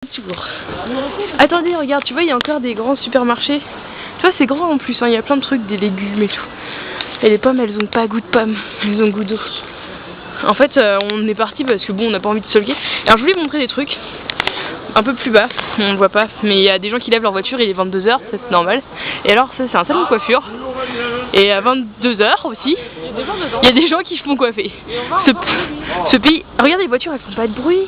Toujours. Attendez, regarde, tu vois, il y a encore des grands supermarchés. Tu vois, c'est grand en plus, hein, il y a plein de trucs, des légumes et tout. Et les pommes, elles ont pas goût de pommes, elles ont goût d'eau. En fait, on est parti parce que bon, on n'a pas envie de se lever. Alors, je voulais vous montrer des trucs un peu plus bas, on ne voit pas, mais il y a des gens qui lèvent leur voiture, il est 22h, ça c'est normal. Et alors, ça c'est un salon de coiffure. Et à 22h aussi, il y a des gens qui se font coiffer. Ce pays, regardez les voitures, elles font pas de bruit.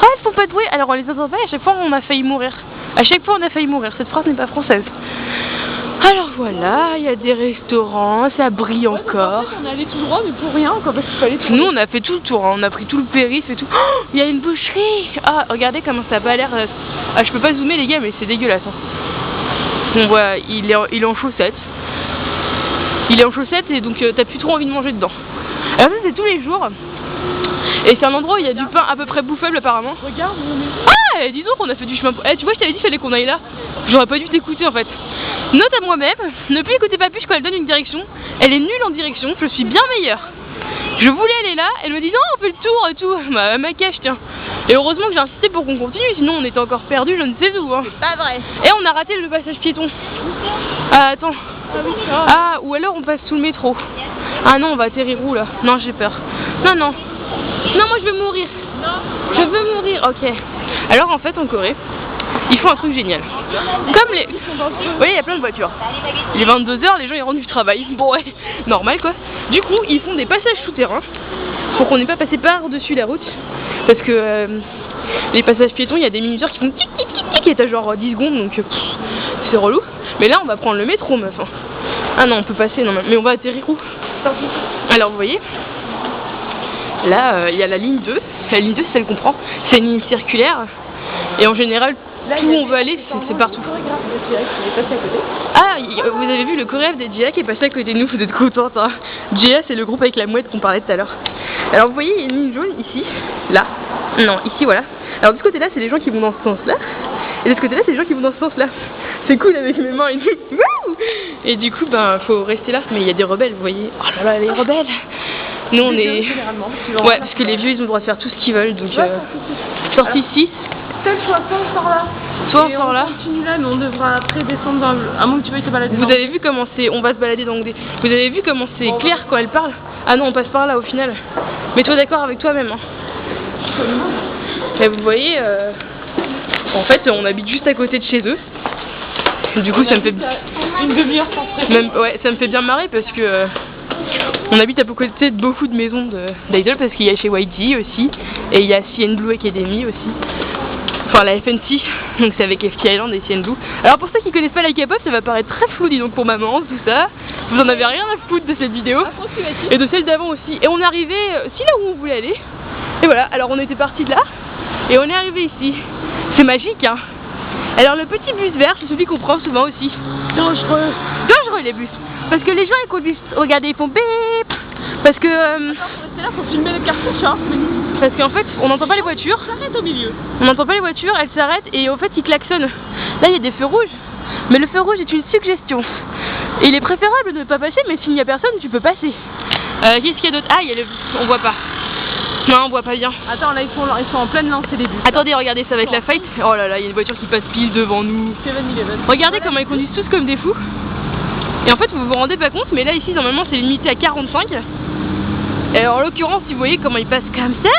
Ah, elles font pas de bruit, alors on les entend pas et à chaque fois on a failli mourir. À chaque fois on a failli mourir, cette phrase n'est pas française. Alors voilà, il y a des restaurants, ça brille encore. En fait, on est allé tout droit mais pour rien quoi, parce qu'il fallait tout. Nous on a fait tout le tour, hein. On a pris tout le périph' et tout. Oh, il y a une boucherie. Ah, regardez comment ça a pas l'air. Ah, je peux pas zoomer les gars, mais c'est dégueulasse. Hein. On voit, il est en chaussettes. Il est en chaussettes et donc t'as plus trop envie de manger dedans. Alors ça c'est tous les jours. Et c'est un endroit où il y a du pain à peu près bouffable apparemment. Regarde, on est... Ah, dis donc on a fait du chemin. Eh, tu vois, je t'avais dit qu'il fallait qu'on aille là. J'aurais pas dû t'écouter en fait. Note à moi-même, ne plus écouter Papuche quand elle donne une direction. Elle est nulle en direction, je suis bien meilleure. Je voulais aller là, elle me dit non, on fait le tour et tout. Bah, ma cache, tiens. Et heureusement que j'ai insisté pour qu'on continue, sinon on était encore perdu, je ne sais où. Hein. C'est pas vrai. Et on a raté le passage piéton. Ah, attends. Ah, ou alors on passe sous le métro. Ah non, on va atterrir où là? Non, j'ai peur. Non, non. Non, moi je veux mourir. Je veux mourir, ok. Alors en fait en Corée, ils font un truc génial. Comme les... Vous voyez, il y a plein de voitures. Il est 22h, les gens ils rentrent du travail. Bon ouais, normal quoi. Du coup, ils font des passages souterrains pour qu'on n'ait pas passé par-dessus la route. Parce que les passages piétons, il y a des minuteurs qui font tic tic tic tic et t'as genre 10 secondes donc c'est relou. Mais là on va prendre le métro meuf. Ah non, on peut passer, non mais on va atterrir où? Alors vous voyez, là il y a la ligne 2. La ligne 2 c'est celle qu'on prend. C'est une ligne circulaire. Et en général, là, où on veut aller, c'est partout. Ah, vous avez vu le chorégraphe des Jia qui est passé à côté de nous, vous êtes contente hein. Jia c'est le groupe avec la mouette qu'on parlait tout à l'heure. Alors vous voyez, il y a une ligne jaune ici, là. Non, ici voilà. Alors de ce côté là, c'est les gens qui vont dans ce sens là. Et de ce côté là, c'est les gens qui vont dans ce sens là. C'est cool avec mes mains et tout. Et du coup, ben, faut rester là. Mais il y a des rebelles, vous voyez. Oh là là, les rebelles. Nous on est... Ouais, parce que les vieux ils ont le droit de faire tout ce qu'ils veulent. Donc, sortie 6. Peut-être soit on sort là. Soit on sort là. On continue là, mais on devra après descendre dans le... À moins que tu veuilles te balader. Vous avez vu comment c'est... On va se balader dans le... Vous avez vu comment c'est clair quand elle parle? Ah non, on passe par là au final. Mets-toi d'accord avec toi-même. Hein. Et vous voyez, en fait, on habite juste à côté de chez eux. Du coup, ça me fait... Une demi-heure sans même, ouais, ça me fait bien marrer parce que... on habite à côté de beaucoup de maisons d'idol parce qu'il y a chez YG aussi. Et il y a CN Blue Academy aussi. Enfin la FNC, donc c'est avec FT Island et CN Blue. Alors pour ceux qui connaissent pas la K-pop, ça va paraître très flou, dis donc pour maman, tout ça. Vous en avez rien à foutre de cette vidéo. Et de celle d'avant aussi. Et on est arrivé, si là où on voulait aller. Et voilà, alors on était parti de là. Et on est arrivé ici. C'est magique hein. Alors le petit bus vert, c'est celui qu'on prend souvent aussi. Dangereux. Dangereux les bus. Parce que les gens ils conduisent, regardez, ils font bip. Parce que... Attends, c'est là, faut filmer les cartouches hein. Parce qu'en fait, on n'entend pas les voitures. S'arrête au milieu. On n'entend pas les voitures, elles s'arrêtent et au fait ils klaxonnent. Là il y a des feux rouges. Mais le feu rouge est une suggestion. Et il est préférable de ne pas passer, mais s'il n'y a personne, tu peux passer. Qu'est-ce qu'il y a d'autre? Ah, il y a le... on voit pas. Non, on voit pas bien. Attends, là ils sont en pleine lancée des bus. Attendez, regardez, ça va être la fight. Oh là là, il y a une voiture qui passe pile devant nous. Regardez comment ils conduisent tous comme des fous. Et en fait, vous vous rendez pas compte, mais là ici, normalement, c'est limité à 45. Et en l'occurrence, si vous voyez comment ils passent comme ça,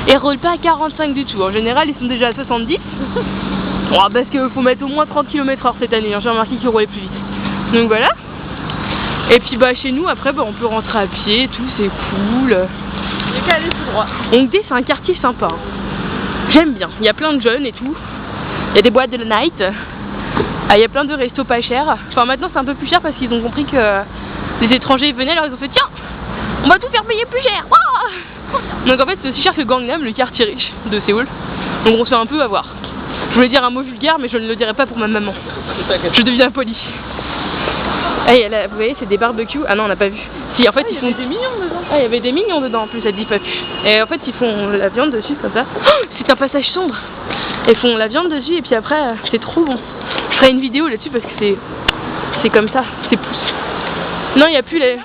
ils roulent pas à 45 du tout. En général, ils sont déjà à 70. Oh, parce qu'il faut mettre au moins 30 km/h cette année. Hein. J'ai remarqué qu'ils roulaient plus vite. Donc voilà. Et puis bah chez nous, après, bah, on peut rentrer à pied et tout, c'est cool. Il n'y a qu'à aller tout droit. Hongdae, c'est un quartier sympa. Hein. J'aime bien. Il y a plein de jeunes et tout. Il y a des boîtes de la night. Ah, il y a plein de restos pas chers. Enfin maintenant c'est un peu plus cher parce qu'ils ont compris que les étrangers venaient, alors ils ont fait tiens, on va tout faire payer plus cher. Wow. Donc en fait c'est aussi cher que Gangnam, le quartier riche de Séoul. Donc on se fait un peu avoir. Je voulais dire un mot vulgaire mais je ne le dirai pas pour ma maman. Je deviens poli. Ah, là, vous voyez c'est des barbecues. Ah non on n'a pas vu. Si en fait ils font des mignons dedans. Ah il y avait des mignons dedans en plus, ça dit pas plus. Et en fait ils font la viande dessus comme ça. Oh, c'est un passage sombre. Ils font la viande dessus et puis après c'est trop bon. Je ferai une vidéo là-dessus parce que c'est comme ça, c'est pouce. Non il n'y a plus les...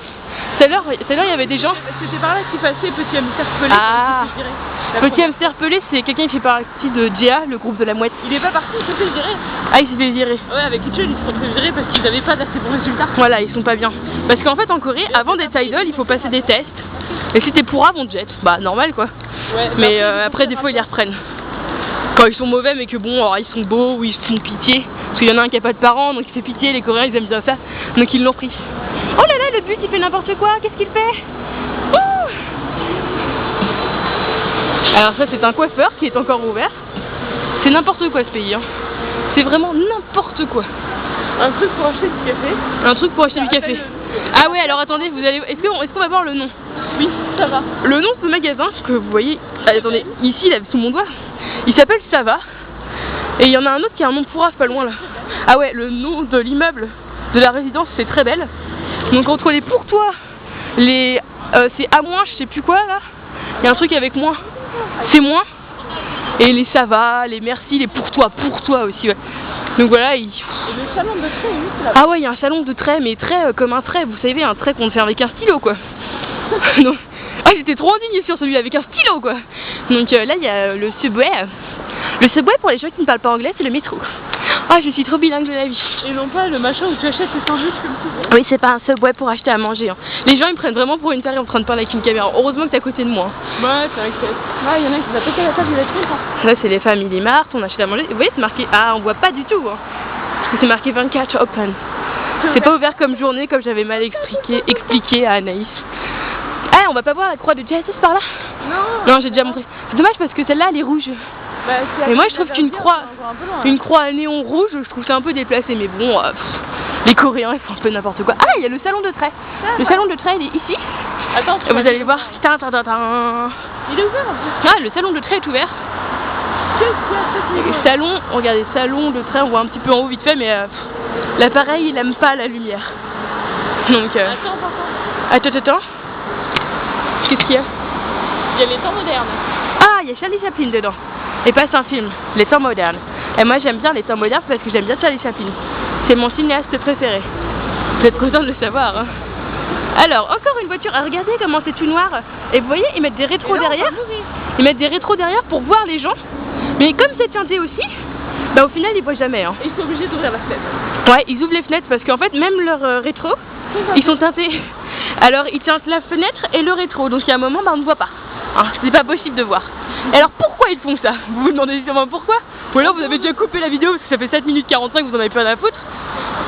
Tout à l'heure il y avait des gens. C'était par là qu'ils passaient, petit ami interpellé. Ah. Petit hamster pelé, c'est quelqu'un qui fait partie de GA, le groupe de la mouette. Il est pas parti, il s'est fait virer. Ah, il s'est fait virer. Ouais, avec Mitchell, ils se sont fait virer parce qu'ils avaient pas d'assez bons résultats. Voilà, ils sont pas bien. Parce qu'en fait, en Corée, avant d'être idol, il faut passer des tests. Et si t'es pourrave, on te jette. Bah, normal quoi. Ouais, Mais après, des fois, ils les reprennent. Quand ils sont mauvais, mais que bon, alors, ils sont beaux ou ils se font pitié. Parce qu'il y en a un qui a pas de parents, donc il fait pitié. Les Coréens, ils aiment bien ça. Donc ils l'ont pris. Oh là là, le but, il fait n'importe quoi. Qu'est-ce qu'il fait? Ouh. Alors ça, c'est un coiffeur qui est encore ouvert. C'est n'importe quoi ce pays. Hein. C'est vraiment n'importe quoi. Un truc pour acheter du café. Un truc pour acheter du café. Ah ouais, alors attendez, vous allez. Est-ce qu'on va voir le nom? Oui, ça va. Le nom de ce magasin, que vous voyez, attendez, ici, là, sous mon doigt, il s'appelle Sava. Et il y en a un autre qui a un nom pourrave pas loin là. Ah ouais, le nom de l'immeuble de la résidence, c'est très belle. Donc entre les pour toi, les c'est à moins, je sais plus quoi là. Il y a un truc avec moins. C'est moins. Et les Sava, les merci, les pour toi aussi, ouais. Donc voilà, Et le salon de trait, oui, là. Ah ouais, il y a un salon de trait, mais trait comme un trait, vous savez, un trait qu'on fait avec un stylo quoi. Donc... Ah, j'étais trop indignée sur celui avec un stylo quoi. Donc là, il y a le Subway. Le Subway, pour les gens qui ne parlent pas anglais, c'est le métro. Ah, je suis trop bilingue de la vie. Et non pas le machin où tu achètes tes sandwichs comme ça. Oui, c'est pas un Subway pour acheter à manger. Hein. Les gens, ils me prennent vraiment pour une tarée en train de parler avec une caméra. Heureusement que t'es à côté de moi. Ouais, c'est vrai que ouais, il y en a qui va péter la table de la tête. Là, c'est les Family Mart, on achète à manger. Vous voyez, c'est marqué... Ah, on voit pas du tout. Hein. C'est marqué 24 open. C'est pas ouvert comme journée, comme j'avais mal expliqué à Anaïs. Ah, on va pas voir la croix de Jesus par là? Non. Non, j'ai déjà montré. C'est dommage parce que celle-là, elle est rouge. Bah, mais moi, je trouve qu'une croix, à néon rouge, je trouve ça un peu déplacé. Mais bon, les Coréens, ils font un peu n'importe quoi. Ah, il y a le salon de trait. Le salon de trait, il est ici. Attends, vous allez le voir. Il est ouvert en plus. Ah, le salon de trait est ouvert. Le salon, regardez, salon de trait, on voit un petit peu en haut vite fait, mais l'appareil, il aime pas la lumière. Donc, attends. Qu'est-ce qu'il y a? Il y a les temps modernes. Ah, il y a Charlie Chaplin dedans. Et pas c'est un film, les temps modernes. Et moi j'aime bien les temps modernes parce que j'aime bien Charlie Chaplin. C'est mon cinéaste préféré. Vous êtes content de le savoir. Hein. Alors, encore une voiture. Ah, regardez comment c'est tout noir. Et vous voyez, ils mettent des rétros derrière. Ils mettent des rétros derrière pour voir les gens. Mais comme c'est teinté aussi, bah au final ils voient jamais. Hein. Et ils sont obligés d'ouvrir la fenêtre. Ouais, ils ouvrent les fenêtres parce qu'en fait même leurs rétros, ils sont teintés. Alors ils teintent la fenêtre et le rétro. Donc il y a un moment, bah on ne voit pas. Hein, c'est pas possible de voir. Et alors pourquoi ils font ça? Vous vous demandez sûrement pourquoi? Ou alors vous avez déjà coupé la vidéo parce que ça fait 7 minutes 45, vous en avez pas à foutre.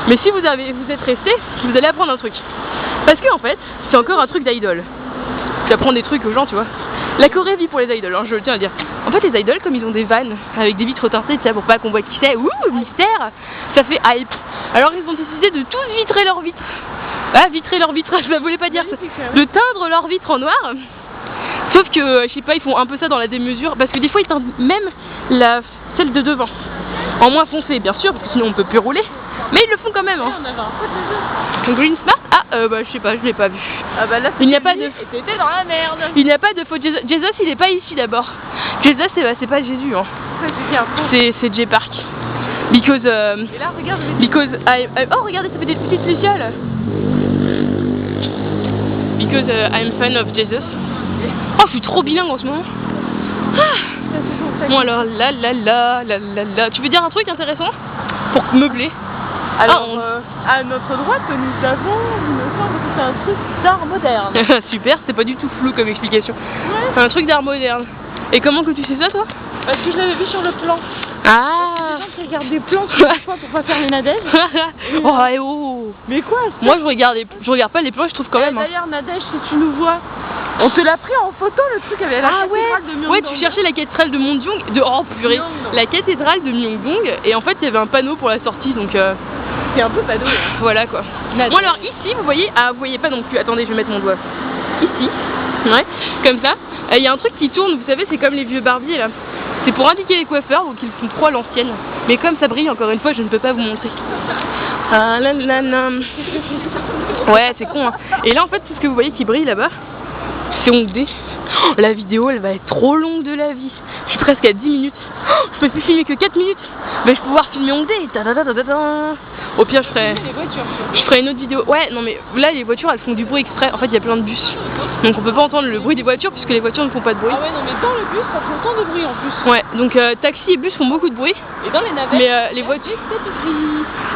Mais si vous êtes resté, vous allez apprendre un truc. Parce que en fait, c'est encore un truc d'idol. Tu apprends des trucs aux gens, tu vois. La Corée vit pour les idoles, hein, je le tiens à dire. En fait, les idoles, comme ils ont des vannes avec des vitres teintées, tu sais, pour pas qu'on voit qui c'est, ouh, mystère, ça fait hype. Alors ils ont décidé de tous vitrer leurs vitres. Ah, vitrer leurs vitres, je ne voulais pas dire ça. De teindre leurs vitres en noir. Sauf que, je sais pas, ils font un peu ça dans la démesure, parce que des fois ils teintent même celle de devant. En moins foncé, bien sûr, parce que sinon on peut plus rouler. Mais ils le font quand même. Hein. Green Smart? Ah, bah je sais pas, je l'ai pas vu. Ah bah là, il n'y a pas de... T'étais dans la merde. Il n'y a pas de faux Jesus. Jesus, il est pas ici d'abord. Jesus, c'est pas Jésus. Hein. C'est J Park. Because... Et là, regarde. oh, regardez, ça fait des petites lucioles. Because I'm fan of Jesus. Oh, je suis trop bilingue en ce moment. Ah. Bon alors, là. Tu veux dire un truc intéressant? Pour meubler. Alors, à notre droite, nous avons, il me semble que c'est un truc d'art moderne. Super, c'est pas du tout flou comme explication. Ouais. Un truc d'art moderne. Et comment que tu sais ça, toi? Parce que je l'avais vu sur le plan. Ah. Des gens qui regardent des plans sur le fois pour pas faire les Nadège. Oh. Mais quoi? Moi, je regarde pas les plans, je trouve quand même. D'ailleurs, Nadège, si tu nous vois, on te l'a pris en photo le truc avec la cathédrale de Myeongdong. Ouais, tu cherchais la cathédrale de Myeongdong, oh purée, la cathédrale de Myeongdong, et en fait il y avait un panneau pour la sortie, donc c'est un peu panneau. Voilà quoi. Bon alors ici vous voyez, vous voyez pas non plus, attendez je vais mettre mon doigt. Ici, ouais, comme ça, il y a un truc qui tourne, vous savez c'est comme les vieux barbiers là. C'est pour indiquer les coiffeurs, donc ils font trop à l'ancienne. Mais comme ça brille, encore une fois, je ne peux pas vous montrer. Ah là là là. Ouais, c'est con hein. Et là en fait, tout ce que vous voyez qui brille là-bas, c'est ondé. Oh, la vidéo, elle va être trop longue de la vie. Je suis presque à 10 minutes. Oh, je peux plus filmer que 4 minutes. Mais je vais pouvoir filmer ondé. Au pire, Les voitures. je ferai une autre vidéo. Ouais, non mais là les voitures elles font du bruit exprès. En fait, il y a plein de bus. Donc on peut pas entendre le bruit des voitures puisque les voitures ne font pas de bruit. Ah ouais, non, mais dans le bus, ça fait autant de bruit en plus. Ouais, donc taxi et bus font beaucoup de bruit. Et dans les navettes, Mais les voitures.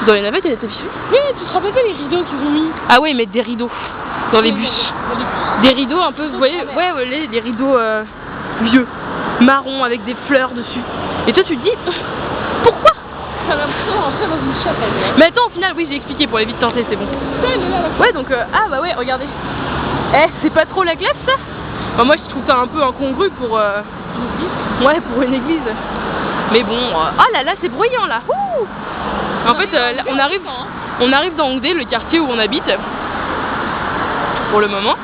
Dans les navettes, il y a des tapis. Oui, tu te rappelles pas les rideaux qu'ils ont mis? Ah ouais, ils mettent des rideaux dans les bus. Dans les bus. Des rideaux un peu, vous voyez, ouais, des rideaux vieux, marron avec des fleurs dessus. Et toi tu te dis, pourquoi? Ça a l'impression de rentrer dans une chapelle. Mais attends, au final, oui, j'ai expliqué pour les vite tenter, c'est bon. Ouais, donc, ah bah ouais, regardez. Eh, c'est pas trop la classe ça? Bah, moi je trouve ça un peu incongru pour ouais, pour une église. Mais bon, ah là là, c'est bruyant là. Ouh, en fait, là, on arrive dans Hongdae, le quartier où on habite. Pour le moment.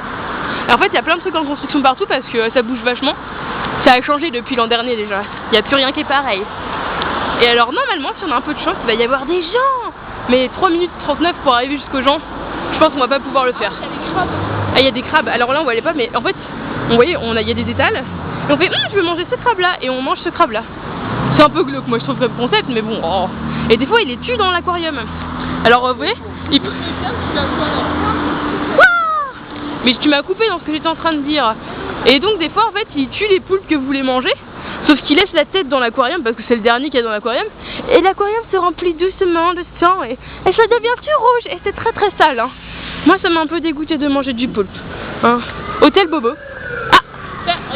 Et en fait, il y a plein de trucs en construction partout parce que ça bouge vachement. Ça a changé depuis l'an dernier déjà. Il n'y a plus rien qui est pareil. Et alors, normalement, si on a un peu de chance, il va y avoir des gens. Mais 3 minutes 39 pour arriver jusqu'aux gens, je pense qu'on va pas pouvoir le faire. Ah, il y a des crabes. Alors là, on voyait pas, mais en fait, on voyait, il y a des étals. Et on fait, je veux manger ce crabe là. Et on mange ce crabe là. C'est un peu glauque, moi je trouve comme concept, mais bon. Oh. Et des fois, il les tue dans l'aquarium. Alors, vous voyez, mais tu m'as coupé dans ce que j'étais en train de dire. Et donc des fois en fait il tue les poulpes que vous voulez manger. Sauf qu'il laisse la tête dans l'aquarium parce que c'est le dernier qu'il y a dans l'aquarium. Et l'aquarium se remplit doucement de sang et ça devient tout rouge. Et c'est très très sale hein. Moi ça m'a un peu dégoûté de manger du poulpe hein. Hôtel Bobo. Ah,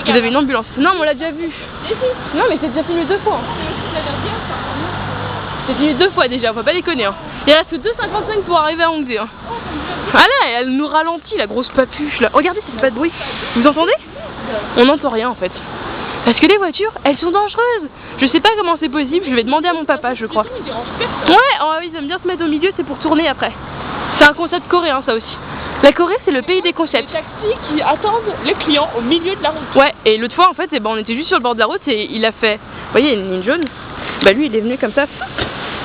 vous avez une ambulance. Non mais on l'a déjà vu. Non mais c'est déjà filmé 2 fois hein. C'est filmé 2 fois déjà, faut pas déconner hein. Il reste que 2,55 pour arriver à Hongdae hein. Ah là, elle nous ralentit la grosse papuche là. Regardez, ça fait pas de bruit. Vous entendez? On n'entend rien en fait. Parce que les voitures, elles sont dangereuses. Je sais pas comment c'est possible, je vais demander à mon papa, je crois. Ouais, oh, ils aiment bien se mettre au milieu, c'est pour tourner après. C'est un concept coréen ça aussi. La Corée, c'est le pays des concepts. Les taxis qui attendent les clients au milieu de la route. Ouais, et l'autre fois en fait, on était juste sur le bord de la route et il a fait, vous voyez, une ligne jaune. Bah lui, il est venu comme ça.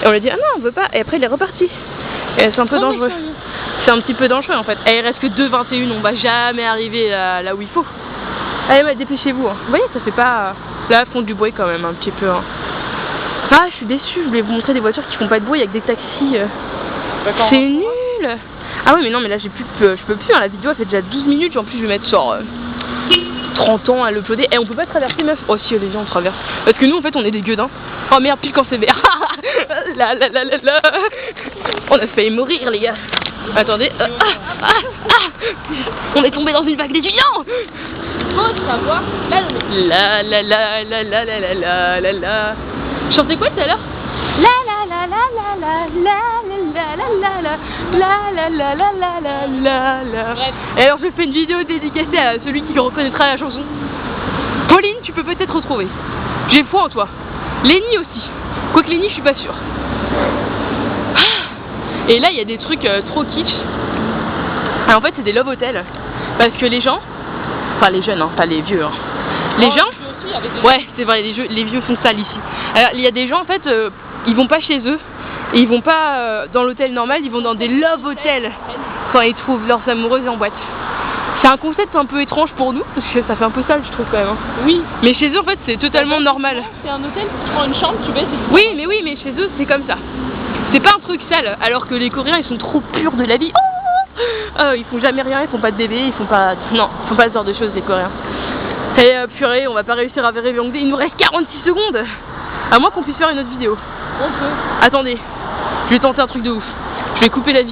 Et on lui a dit, ah non, on veut pas. Et après, il est reparti. Et c'est un peu dangereux. C'est un petit peu dangereux en fait. Et il reste que 2,21, on va jamais arriver là où il faut. Allez, ouais, dépêchez-vous. Hein. Vous voyez, ça fait pas. Là, elles font du bruit quand même un petit peu. Hein. Ah, je suis déçue. Je voulais vous montrer des voitures qui font pas de bruit avec des taxis. C'est nul. Ah ouais, mais non, mais là, je peux plus. Hein. La vidéo, elle fait déjà 12 minutes. En plus, je vais mettre genre 30 ans à l'uploader. Et on peut pas traverser, meuf. Oh, si, les gens, on traverse. Parce que nous, en fait, on est des gueudins. Oh merde, pile quand c'est vert. Là. On a failli mourir, les gars. Attendez. On est tombé dans une vague d'étudiants. Faut savoir La. Chantez quoi tout à l'heure? La. Et alors je fais une vidéo dédicacée à celui qui reconnaîtra la chanson. Pauline, tu peux peut-être retrouver. J'ai foi en toi. Lenny aussi. Quoique Lenny, je suis pas sûre. Et là, il y a des trucs trop kitsch. Alors, en fait, c'est des love hotels. Parce que les gens, enfin les jeunes, hein, pas les vieux. Hein. Les gens, ouais, c'est vrai, les vieux font ça ici. Alors, il y a des gens, en fait, ils vont pas chez eux. Et ils vont pas dans l'hôtel normal, ils vont dans des love hotels quand ils trouvent leurs amoureuses en boîte. C'est un concept un peu étrange pour nous, parce que ça fait un peu sale, je trouve quand même. Hein. Oui. Mais chez eux, en fait, c'est totalement normal. C'est un hôtel, tu prends une chambre, tu baisses. Oui, mais chez eux, c'est comme ça. C'est pas un truc sale, alors que les Coréens, ils sont trop purs de la vie. Ils font jamais rien, ils font pas de bébé, ils font pas... Non, ils font pas ce genre de choses, les Coréens. Et purée, on va pas réussir à vérifier Hongdae. Il nous reste 46 secondes. À moins qu'on puisse faire une autre vidéo. On peut. Attendez, je vais tenter un truc de ouf. Je vais couper la vidéo.